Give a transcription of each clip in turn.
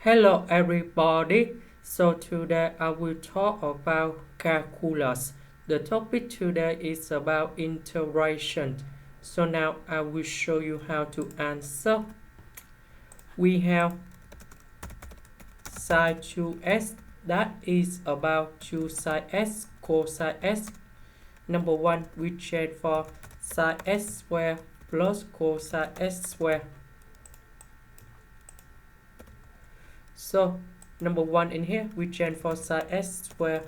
Hello everybody. So today I will talk about calculus. The topic today is about integration. So now I will show you how to answer. We have sine 2x, that is about 2 sine x cosine x. Number 1, we change for sine x squared plus cosine x squared. So number 1 in here, we change for sine x squared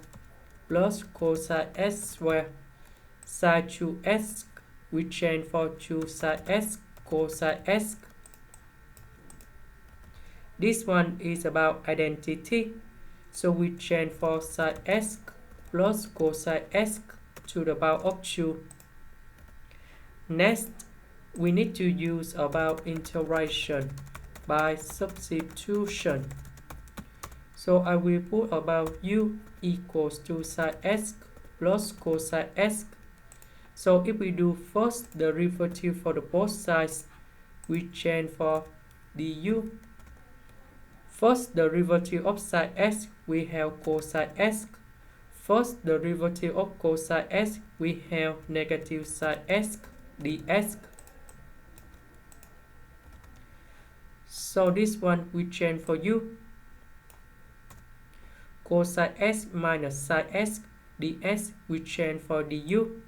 plus cosine x squared. Sine 2x, we change for 2 sine x cosine x. This one is about identity. So we change for sine x plus cosine x to the power of 2. Next, we need to use about integration by substitution. So I will put about u equals to sine x plus cosine x. So if we do first derivative for the both sides, we change for du. First derivative of sine x, we have cosine x. First derivative of cosine x, we have negative sine x dx. So this one we change for u. Cosine x minus sine x dx, we change for du.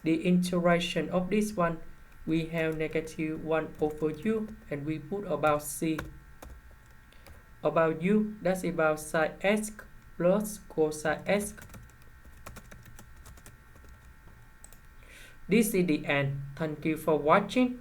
The integration of this one, we have negative 1 over u, and we put about c. About u, that's about sine x plus cosine x. This is the end. Thank you for watching.